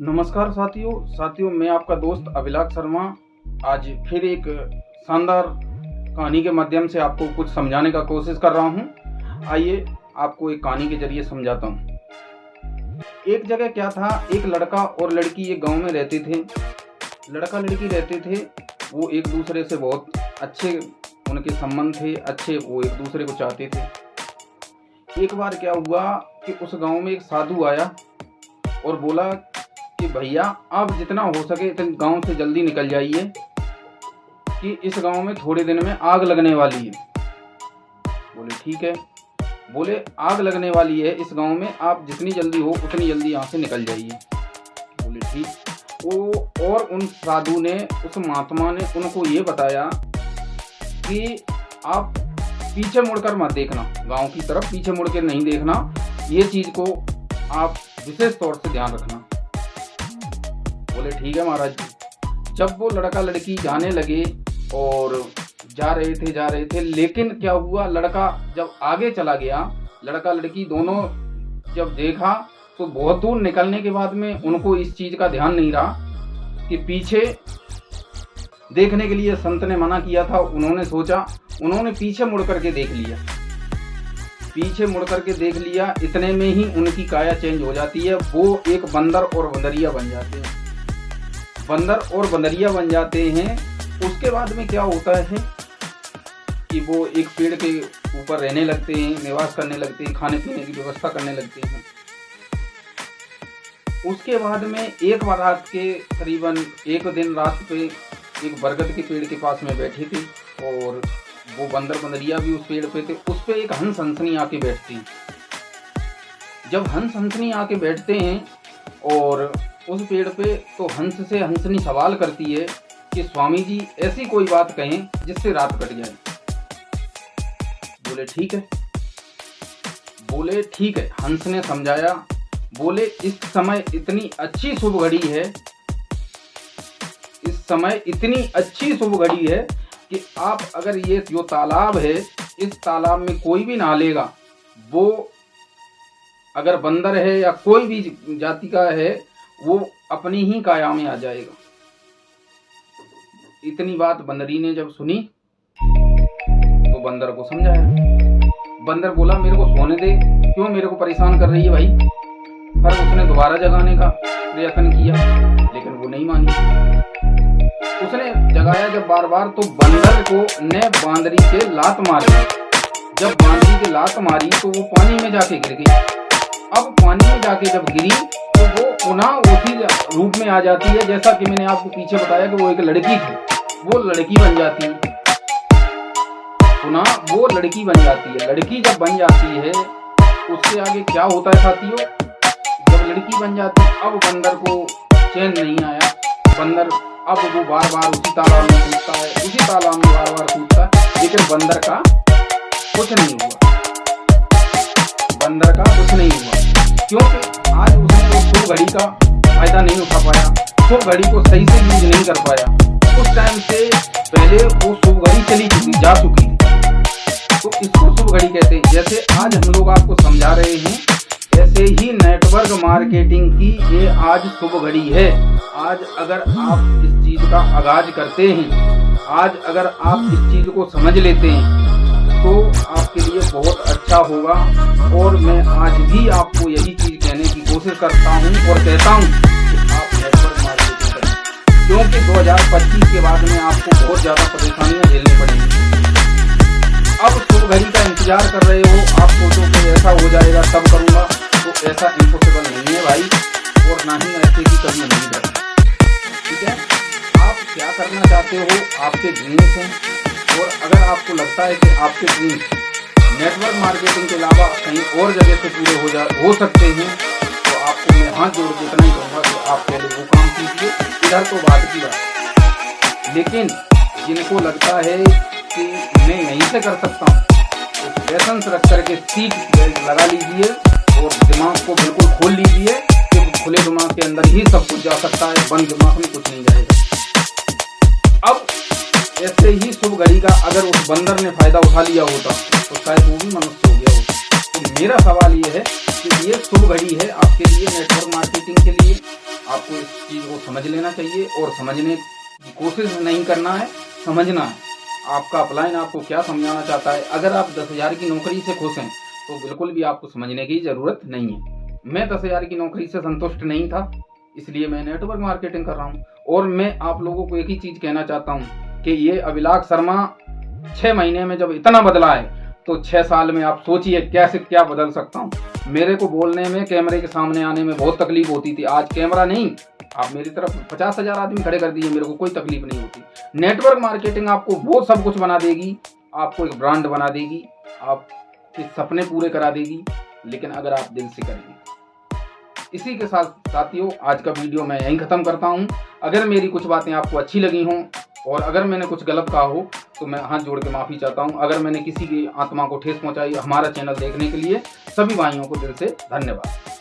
नमस्कार साथियों, मैं आपका दोस्त अभिलाष शर्मा आज फिर एक शानदार कहानी के माध्यम से आपको कुछ समझाने का कोशिश कर रहा हूं। आइए आपको एक कहानी के जरिए समझाता हूं। एक जगह क्या था, एक लड़का और लड़की एक गांव में रहते थे। लड़का लड़की रहते थे, वो एक दूसरे से बहुत अच्छे उनके संबंध थे, अच्छे वो एक दूसरे को चाहते थे। एक बार क्या हुआ कि उस गांव में एक साधु आया और बोला कि भैया आप जितना हो सके इतने गांव से जल्दी निकल जाइए कि इस गांव में थोड़े दिन में आग लगने वाली है। बोले ठीक है। बोले आग लगने वाली है इस गांव में, आप जितनी जल्दी हो उतनी जल्दी यहाँ से निकल जाइए। बोले ठीक। वो और उन साधु ने, उस महात्मा ने उनको ये बताया कि आप पीछे मुड़कर मत देखना, गांव की तरफ पीछे मुड़ के नहीं देखना, ये चीज़ को आप विशेष तौर से ध्यान रखना। बोले ठीक है महाराज जी। जब वो लड़का लड़की जाने लगे और जा रहे थे, लेकिन क्या हुआ, लड़का जब आगे चला गया, लड़का लड़की दोनों जब देखा तो बहुत दूर निकलने के बाद में उनको इस चीज़ का ध्यान नहीं रहा कि पीछे देखने के लिए संत ने मना किया था। उन्होंने सोचा, उन्होंने पीछे मुड़ करके देख लिया। पीछे मुड़ करके देख लिया, इतने में ही उनकी काया चेंज हो जाती है। वो एक बंदर और बंदरिया बन जाते हैं। बंदर और बंदरिया बन जाते हैं। उसके बाद में क्या होता है कि वो एक पेड़ के ऊपर रहने लगते हैं, निवास करने लगते हैं, खाने पीने की व्यवस्था करने लगते हैं। उसके बाद में एक बार रात के करीबन एक दिन रात पे एक बरगद के पेड़ के पास में बैठे थे और वो बंदर बंदरिया भी उस पेड़ पे थे। उस पे एक हंस हंसनी आके बैठती है। जब हंस हंसनी आके बैठते हैं और उस पेड़ पे, तो हंस से हंसनी सवाल करती है कि स्वामी जी ऐसी कोई बात कहें जिससे रात कट जाए। बोले ठीक है। बोले ठीक है। हंस ने समझाया। बोले इस समय इतनी अच्छी शुभ घड़ी है, इस समय इतनी अच्छी शुभ घड़ी है कि आप अगर ये जो तालाब है, इस तालाब में कोई भी नहा लेगा, वो अगर बंदर है या कोई भी जाति का है, वो अपनी ही काया में आ जाएगा। इतनी बात बंदरी ने जब सुनी तो बंदर को समझाया। बंदर बोला मेरे को सोने दे, क्यों मेरे को परेशान कर रही है भाई। फिर उसने दोबारा जगाने का प्रयत्न किया, लेकिन वो नहीं मानी। उसने जगाया जब बार बार, तो बंदर को ने बांदरी के लात मारी। जब बांदरी के लात मारी तो वो पानी में जाके गिर गई। अब पानी में जाके जब गिरी तो वो पुनः उसी रूप में आ जाती है जैसा कि मैंने आपको पीछे बताया कि वो एक लड़की थी, वो लड़की बन जाती है। पुनः वो लड़की बन जाती है। लड़की जब बन जाती है, उसके आगे क्या होता है साथियों, जब लड़की बन जाती है, अब बंदर को चैन नहीं आया। बंदर अब वो बार बार उसी तालाब में कूदता है, उसी तालाब में बार बार कूदता है, लेकिन बंदर का कुछ नहीं हुआ। बंदर का कुछ नहीं हुआ क्योंकि आज उसने वो शुभ घड़ी का फायदा नहीं उठा पाया, शुभ घड़ी को सही से यूज नहीं कर पाया। उस टाइम से पहले वो शुभ घड़ी जा चुकी थी, तो इसको शुभ घड़ी कहते हैं। जैसे आज हम लोग आपको समझा रहे हैं, ऐसे ही नेटवर्क मार्केटिंग की ये आज शुभ घड़ी है। आज अगर आप इस चीज का आगाज करते हैं, आज अगर आप इस चीज को समझ लेते हैं, तो आपके लिए बहुत अच्छा होगा। और मैं आज भी आपको यही चीज कहने की कोशिश करता हूं और कहता हूं कि आप नेटवर्क मार्केटिंग करें, क्योंकि 2025 के बाद में आपको बहुत ज्यादा परेशानियां झेलनी पड़ेंगी। अब शुभ घड़ी का इंतजार कर रहे हो, आप सोचो कि ऐसा हो जाएगा तब करूंगा, तो ऐसा इम्पॉसिबल नहीं है भाई, और ना ही ऐसे की कभी उम्मीद है। ठीक है, आप क्या करना चाहते हो, आपके ड्रीम्स हैं, और अगर आपको लगता है कि आपके ड्रीम्स नेटवर्क मार्केटिंग के अलावा कहीं और जगह से पूरे हो सकते हैं, तो आपको मैं हाथ जोड़ के इतना ही कहूँगा कि आप पहले वो काम कीजिए। इधर तो बात की बात, लेकिन जिनको लगता है कि मैं यहीं से कर सकता हूँ, तो पैशन रख करके सीट बेल्ट लगा लीजिए और दिमाग को बिल्कुल खोल लीजिए कि खुले दिमाग के अंदर ही सब कुछ जा सकता है, बंद दिमाग में कुछ नहीं जाएगा। अब ऐसे ही शुभ घड़ी का अगर उस बंदर ने फायदा उठा लिया होता तो शायद वो भी मनुष्य हो गया होता। तो मेरा सवाल ये है कि ये शुभ घड़ी है आपके लिए, नेटवर्क मार्केटिंग के लिए। आप आपको इस चीज़ को समझ लेना चाहिए और समझने की कोशिश नहीं करना है, समझना है। आपका अपलाइन आपको क्या समझाना चाहता है। अगर आप 10,000 की नौकरी से खुश हैं तो बिल्कुल भी आपको समझने की ज़रूरत नहीं है। मैं 10,000 की नौकरी से संतुष्ट नहीं था, इसलिए मैं नेटवर्क मार्केटिंग कर रहा हूँ। और मैं आप लोगों को एक ही चीज़ कहना चाहता हूँ कि ये अभिलाष शर्मा 6 महीने में जब इतना बदला है तो 6 साल में आप सोचिए कैसे क्या बदल सकता हूँ। मेरे को बोलने में, कैमरे के सामने आने में बहुत तकलीफ होती थी। आज कैमरा नहीं, आप मेरी तरफ 50,000 आदमी खड़े कर दीजिए, मेरे को कोई तकलीफ नहीं होती। नेटवर्क मार्केटिंग आपको वो सब कुछ बना देगी, आपको एक ब्रांड बना देगी, आपके सपने पूरे करा देगी, लेकिन अगर आप दिल से करेंगे। इसी के साथ साथियों आज का वीडियो मैं यहीं ख़त्म करता हूँ। अगर मेरी कुछ बातें आपको अच्छी लगी हों और अगर मैंने कुछ गलत कहा हो तो मैं हाथ जोड़ के माफ़ी चाहता हूँ। अगर मैंने किसी की आत्मा को ठेस पहुँचाई, हमारा चैनल देखने के लिए सभी भाइयों को दिल से धन्यवाद।